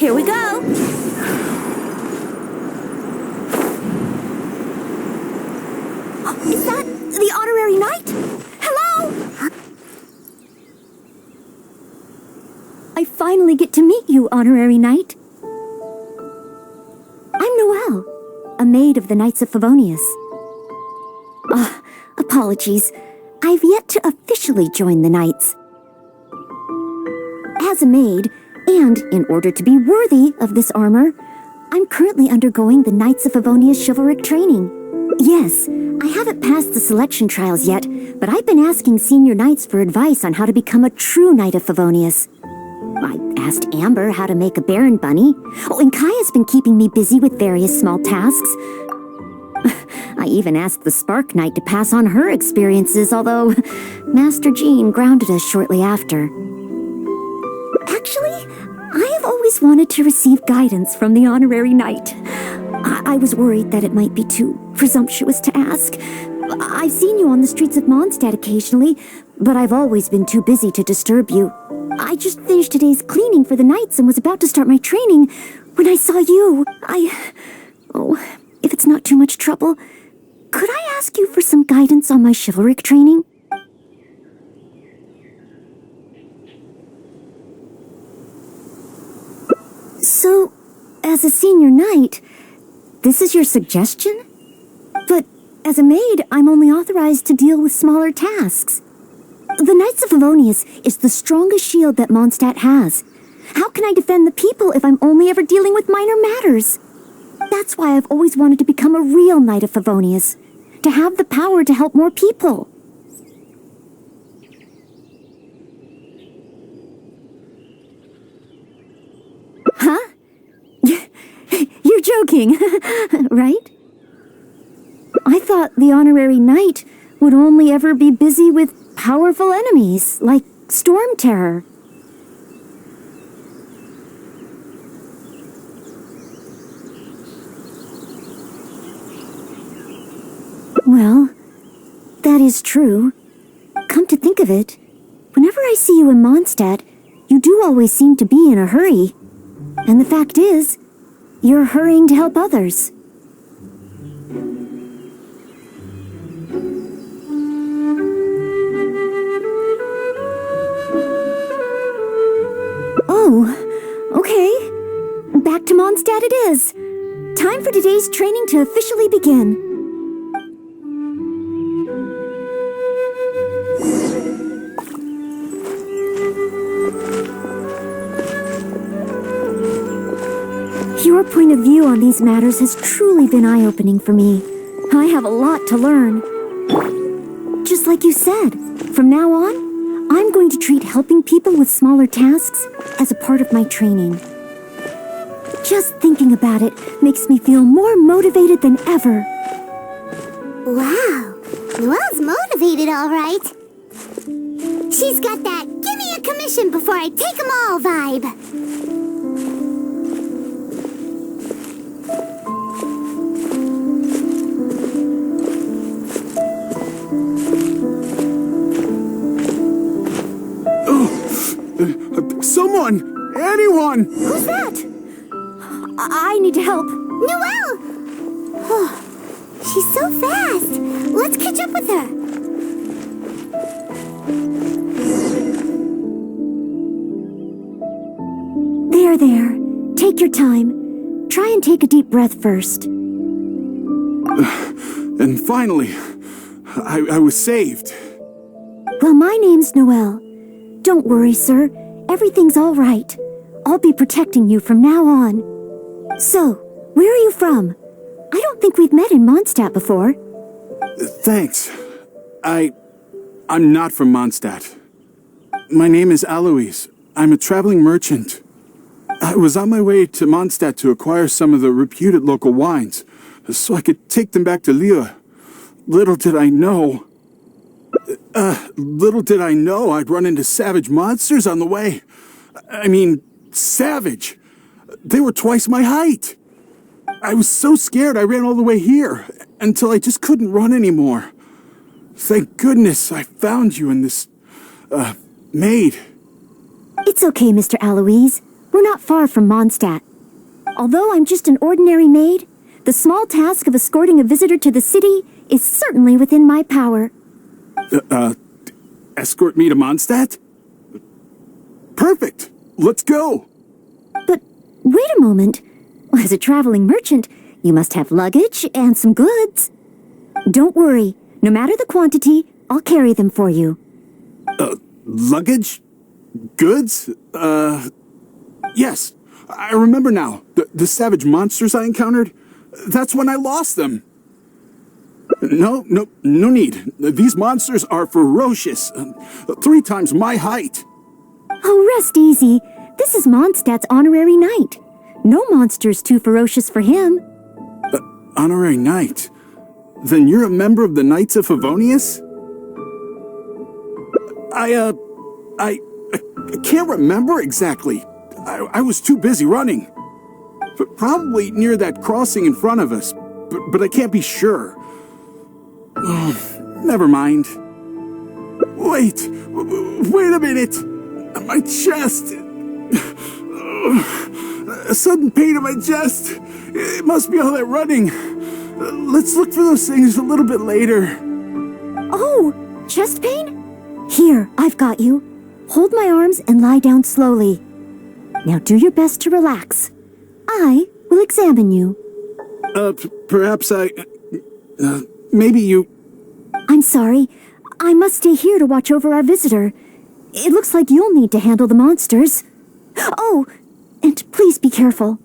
Here we go. Is that the honorary knight? Hello? I finally get to meet you, honorary knight. I'm Noelle, a maid of the Knights of Favonius. Apologies. I've yet to officially join the Knights. As a maid, and in order to be worthy of this armor, I'm currently undergoing the Knights of Favonius chivalric training. Yes, I haven't passed the selection trials yet, but I've been asking senior knights for advice on how to become a true Knight of Favonius. I asked Amber how to make a Baron bunny. Oh, and Kaya's been keeping me busy with various small tasks. I even asked the Spark Knight to pass on her experiences, although Master Jean grounded us shortly after. Actually, I have always wanted to receive guidance from the honorary knight. I was worried that it might be too presumptuous to ask. I've seen you on the streets of Mondstadt occasionally, but I've always been too busy to disturb you. I just finished today's cleaning for the Knights and was about to start my training when I saw you. Oh, if it's not too much trouble, could I ask you for some guidance on my chivalric training? So, as a senior knight, this is your suggestion? But as a maid, I'm only authorized to deal with smaller tasks. The Knights of Favonius is the strongest shield that Mondstadt has. How can I defend the people if I'm only ever dealing with minor matters? That's why I've always wanted to become a real Knight of Favonius, to have the power to help more people. Huh? You're joking, right? I thought the honorary knight would only ever be busy with powerful enemies, like Storm Terror. Well, that is true. Come to think of it, whenever I see you in Mondstadt, you do always seem to be in a hurry. And the fact is, you're hurrying to help others. Oh, okay. Back to Mondstadt it is. Time for today's training to officially begin. Your point of view on these matters has truly been eye-opening for me. I have a lot to learn. Just like you said, from now on, I'm going to treat helping people with smaller tasks as a part of my training. Just thinking about it makes me feel more motivated than ever. Wow, Noelle's motivated, all right. She's got that give me a commission before I take 'em all vibe. Someone! Anyone! Who's that? I need to help. Noelle! Oh, she's so fast. Let's catch up with her. There. Take your time. Try and take a deep breath first. And finally, I was saved. Well, my name's Noelle. Don't worry, sir. Everything's all right. I'll be protecting you from now on. So, where are you from? I don't think we've met in Mondstadt before. Thanks. I'm not from Mondstadt. My name is Alois. I'm a traveling merchant. I was on my way to Mondstadt to acquire some of the reputed local wines, so I could take them back to Lille. Little did I know I'd run into savage monsters on the way. I mean, savage. They were twice my height. I was so scared I ran all the way here, until I just couldn't run anymore. Thank goodness I found you in this, maid. It's okay, Mr. Alois. We're not far from Mondstadt. Although I'm just an ordinary maid, the small task of escorting a visitor to the city is certainly within my power. Escort me to Mondstadt? Perfect! Let's go! But wait a moment. As a traveling merchant, you must have luggage and some goods. Don't worry. No matter the quantity, I'll carry them for you. Luggage? Goods? Yes. I remember now. The savage monsters I encountered? That's when I lost them. No need. These monsters are ferocious. 3 times my height. Oh, rest easy. This is Mondstadt's honorary knight. No monster's too ferocious for him. Honorary knight? Then you're a member of the Knights of Favonius? I can't remember exactly. I was too busy running. But probably near that crossing in front of us. But I can't be sure. Never mind. Wait a minute. My chest. A sudden pain in my chest. It must be all that running. Let's look for those things a little bit later. Oh, chest pain? Here, I've got you. Hold my arms and lie down slowly. Now do your best to relax. I will examine you. Perhaps maybe you... I'm sorry. I must stay here to watch over our visitor. It looks like you'll need to handle the monsters. Oh, and please be careful.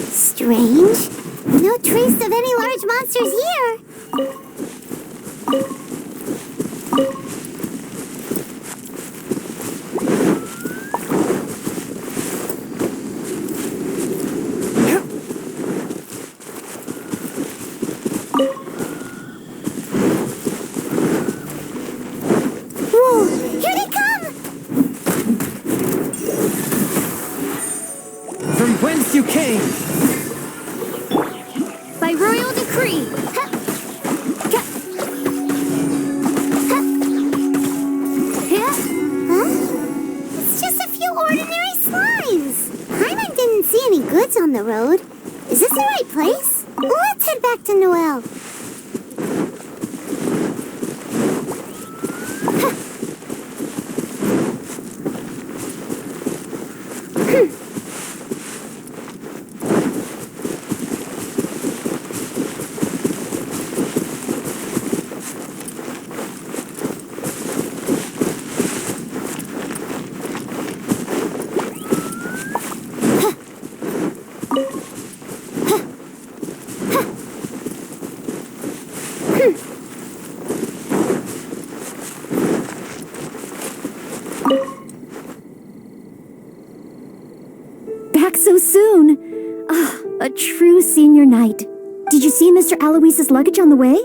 Strange. No trace of any large monsters here. Whoa, here they come! From whence you came? By royal decree. It's just a few ordinary slimes. Paimon didn't see any goods on the road. Is this the right place? Let's head back to Noelle. Back so soon. Ah, a true senior knight. Did you see Mr. Aloyse's luggage on the way?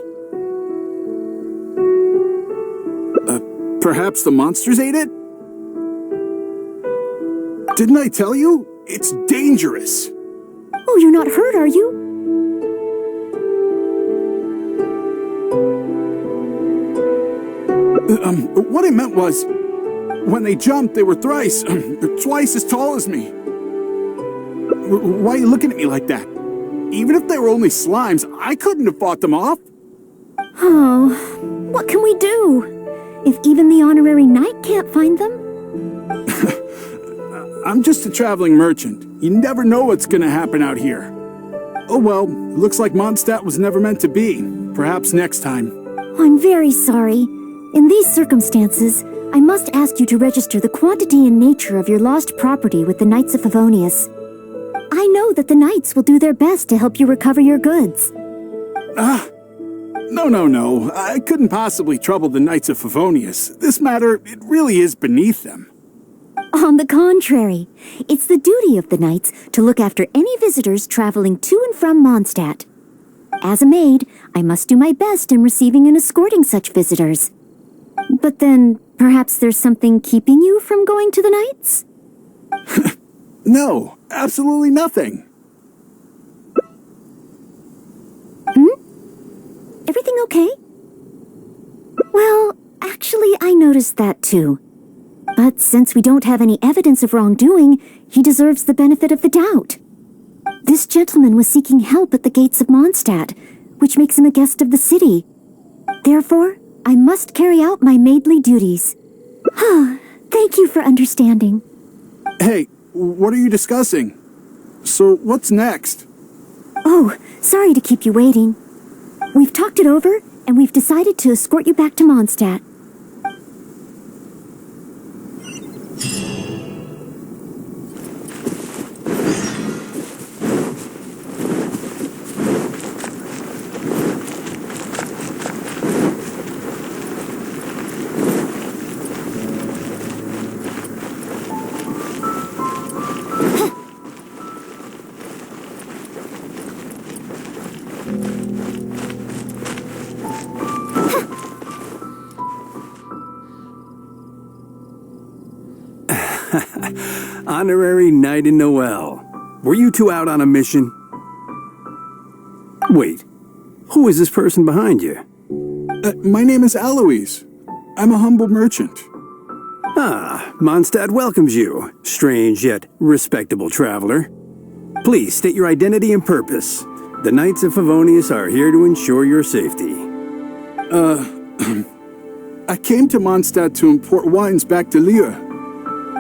Perhaps the monsters ate it? Didn't I tell you? It's dangerous. Oh, you're not hurt, are you? What I meant was, when they jumped, they were twice as tall as me. Why are you looking at me like that? Even if they were only slimes, I couldn't have fought them off. Oh, what can we do? If even the honorary knight can't find them? I'm just a traveling merchant. You never know what's gonna happen out here. Oh well, looks like Mondstadt was never meant to be. Perhaps next time. I'm very sorry. In these circumstances, I must ask you to register the quantity and nature of your lost property with the Knights of Favonius. I know that the Knights will do their best to help you recover your goods. No. I couldn't possibly trouble the Knights of Favonius. This matter, it really is beneath them. On the contrary, it's the duty of the Knights to look after any visitors traveling to and from Mondstadt. As a maid, I must do my best in receiving and escorting such visitors. But then, perhaps there's something keeping you from going to the Knights? No, absolutely nothing. Everything okay? Well, actually, I noticed that too. But since we don't have any evidence of wrongdoing, he deserves the benefit of the doubt. This gentleman was seeking help at the gates of Mondstadt, which makes him a guest of the city. Therefore, I must carry out my maidly duties. Thank you for understanding. Hey, what are you discussing? So, what's next? Oh, sorry to keep you waiting. We've talked it over, and we've decided to escort you back to Mondstadt. Honorary Knight in Noel. Were you two out on a mission? Wait, who is this person behind you? My name is Alois. I'm a humble merchant. Mondstadt welcomes you, strange yet respectable traveler. Please state your identity and purpose. The Knights of Favonius are here to ensure your safety. I came to Mondstadt to import wines back to Lieu.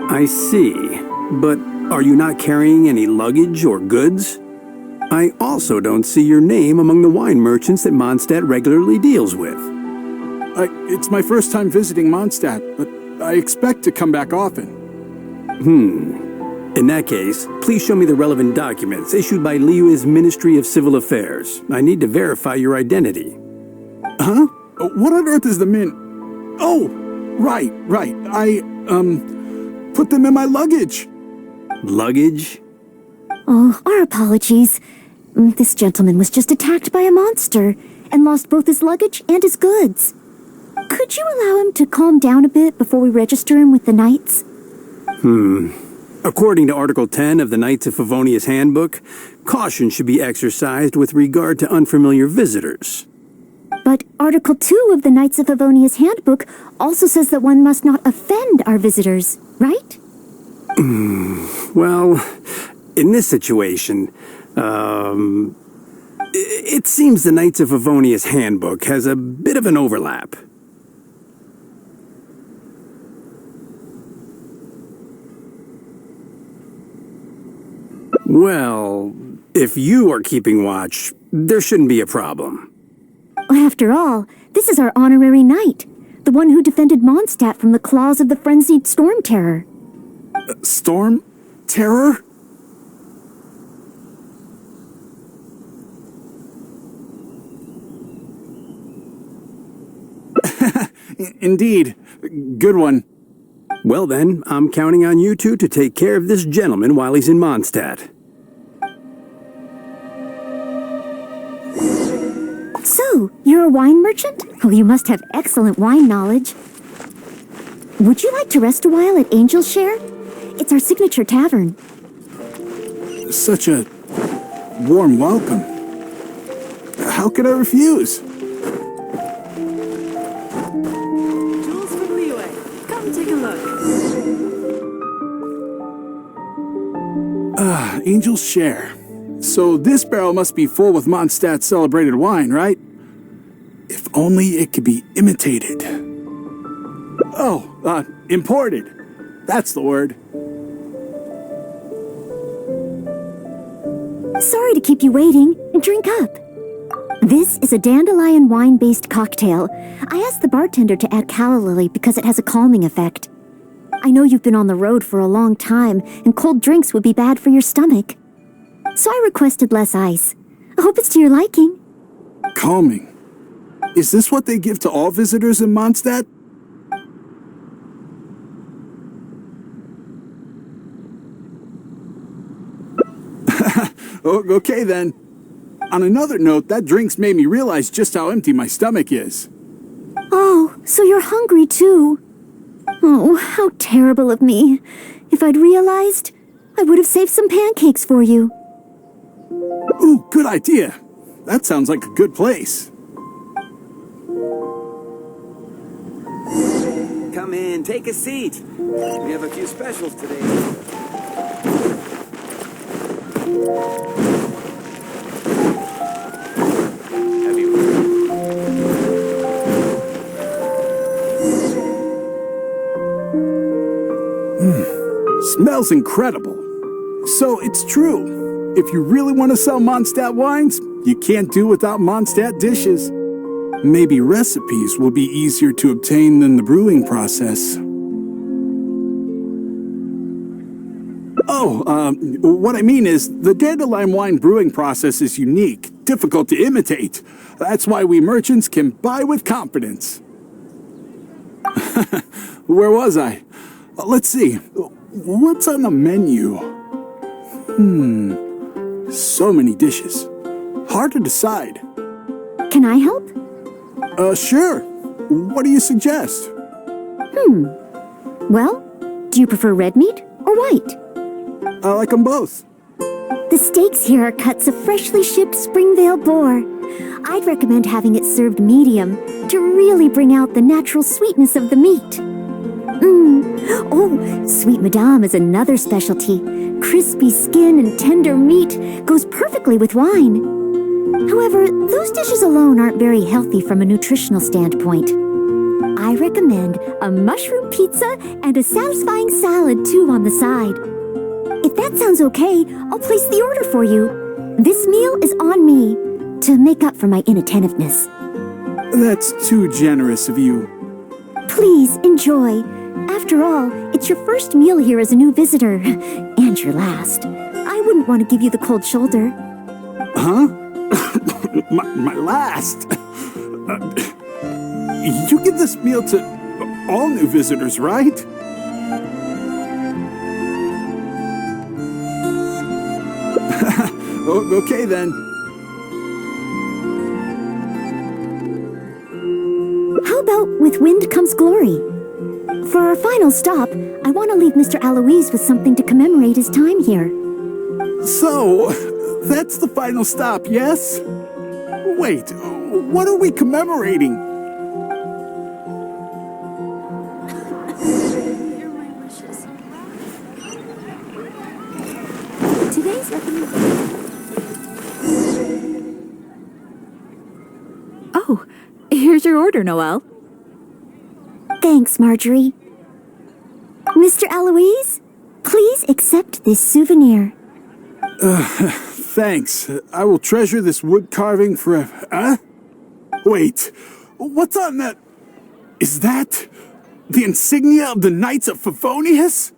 I see, but are you not carrying any luggage or goods? I also don't see your name among the wine merchants that Mondstadt regularly deals with. It's my first time visiting Mondstadt, but I expect to come back often. In that case, please show me the relevant documents issued by Liu's Ministry of Civil Affairs. I need to verify your identity. Huh? What on earth is the min... Oh, right. I put them in my luggage. Luggage? Oh, our apologies. This gentleman was just attacked by a monster and lost both his luggage and his goods. Could you allow him to calm down a bit before we register him with the Knights? According to Article 10 of the Knights of Favonius Handbook, caution should be exercised with regard to unfamiliar visitors. But Article 2 of the Knights of Favonius Handbook also says that one must not offend our visitors, right? Well, in this situation, it seems the Knights of Favonius Handbook has a bit of an overlap. Well, if you are keeping watch, there shouldn't be a problem. After all, this is our honorary knight, the one who defended Mondstadt from the claws of the frenzied storm terror. Storm? Terror? Indeed. Good one. Well then, I'm counting on you two to take care of this gentleman while he's in Mondstadt. So, you're a wine merchant? Well, you must have excellent wine knowledge. Would you like to rest a while at Angel's Share? It's our signature tavern. Such a warm welcome. How could I refuse? Jules from Liyue. Come take a look. Angel's Share. So this barrel must be full with Mondstadt's celebrated wine, right? If only it could be imitated. Oh, imported. That's the word. Sorry to keep you waiting. Drink up. This is a dandelion wine-based cocktail. I asked the bartender to add calla lily because it has a calming effect. I know you've been on the road for a long time, and cold drinks would be bad for your stomach. So I requested less ice. I hope it's to your liking. Calming. Is this what they give to all visitors in Mondstadt? Okay then. On another note, that drink's made me realize just how empty my stomach is. Oh, so you're hungry too. Oh, how terrible of me. If I'd realized, I would have saved some pancakes for you. Ooh, good idea. That sounds like a good place. Come in, take a seat. We have a few specials today. Have you... Smells incredible. So it's true. If you really want to sell Mondstadt wines, you can't do without Mondstadt dishes. Maybe recipes will be easier to obtain than the brewing process. Oh, what I mean is, the dandelion wine brewing process is unique, difficult to imitate. That's why we merchants can buy with confidence. Where was I? Let's see. What's on the menu? So many dishes. Hard to decide. Can I help? Sure. What do you suggest? Well, do you prefer red meat or white? I like them both. The steaks here are cuts of freshly shipped Springvale boar. I'd recommend having it served medium to really bring out the natural sweetness of the meat. Oh, sweet madame is another specialty. Crispy skin and tender meat goes perfectly with wine. However, those dishes alone aren't very healthy from a nutritional standpoint. I recommend a mushroom pizza and a satisfying salad too on the side. If that sounds okay, I'll place the order for you. This meal is on me to make up for my inattentiveness. That's too generous of you. Please enjoy. After all, it's your first meal here as a new visitor, and your last. I wouldn't want to give you the cold shoulder. Huh? my last? You give this meal to all new visitors, right? Okay then. How about with wind comes glory? For our final stop, I want to leave Mr. Alois with something to commemorate his time here. So, that's the final stop, yes? Wait, what are we commemorating? Today's recommendation. Oh, here's your order, Noelle. Thanks, Marjorie. Mr. Alois, please accept this souvenir. Thanks. I will treasure this wood carving forever. Huh? Wait, what's on that? Is that the insignia of the Knights of Favonius?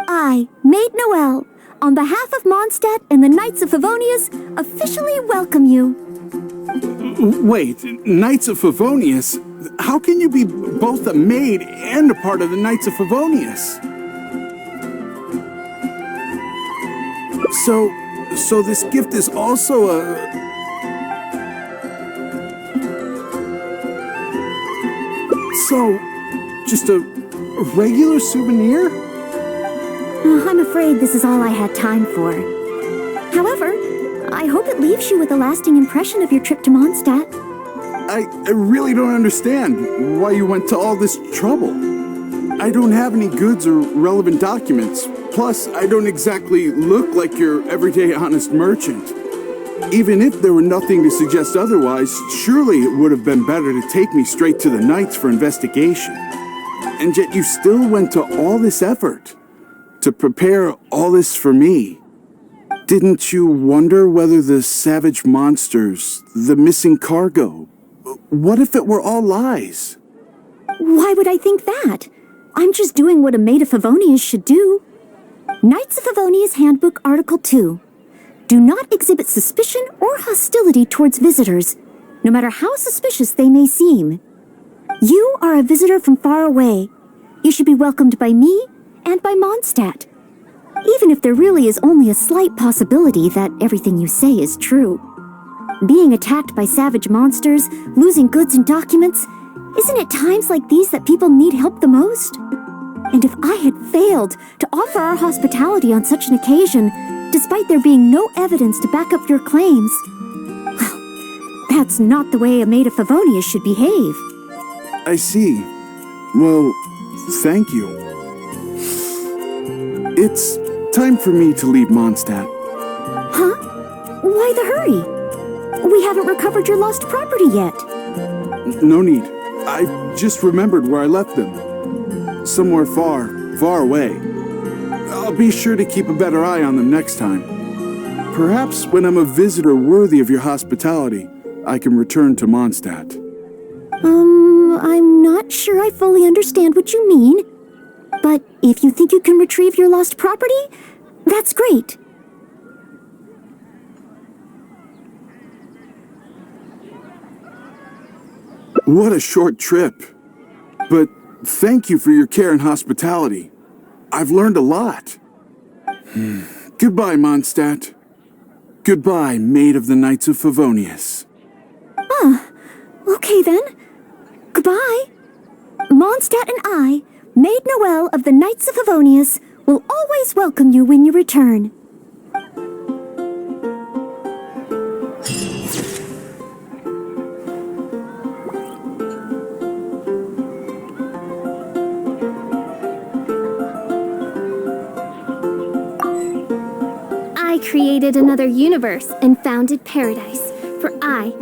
I, Maid Noelle, on behalf of Mondstadt and the Knights of Favonius, officially welcome you. Wait, Knights of Favonius? How can you be both a maid and a part of the Knights of Favonius? So this gift is also a... So, just a regular souvenir? I'm afraid this is all I had time for. However, I hope it leaves you with a lasting impression of your trip to Mondstadt. I really don't understand why you went to all this trouble. I don't have any goods or relevant documents. Plus, I don't exactly look like your everyday honest merchant. Even if there were nothing to suggest otherwise, surely it would have been better to take me straight to the Knights for investigation. And yet you still went to all this effort to prepare all this for me. Didn't you wonder whether the savage monsters, the missing cargo, what if it were all lies? Why would I think that? I'm just doing what a maid of Favonius should do. Knights of Favonius Handbook Article 2. Do not exhibit suspicion or hostility towards visitors, no matter how suspicious they may seem. You are a visitor from far away. You should be welcomed by me and by Mondstadt, even if there really is only a slight possibility that everything you say is true. Being attacked by savage monsters, losing goods and documents, isn't it times like these that people need help the most? And if I had failed to offer our hospitality on such an occasion, despite there being no evidence to back up your claims, well, that's not the way a maid of Favonius should behave. I see. Well, thank you. It's time for me to leave Mondstadt. Huh? Why the hurry? We haven't recovered your lost property yet. No need. I just remembered where I left them. Somewhere far, far away. I'll be sure to keep a better eye on them next time. Perhaps when I'm a visitor worthy of your hospitality, I can return to Mondstadt. I'm not sure I fully understand what you mean. But if you think you can retrieve your lost property, that's great. What a short trip. But thank you for your care and hospitality. I've learned a lot. Goodbye, Mondstadt. Goodbye, maid of the Knights of Favonius. Okay then. Goodbye. Mondstadt and I, Maid Noelle of the Knights of Favonius, will always welcome you when you return. I created another universe and founded paradise, for I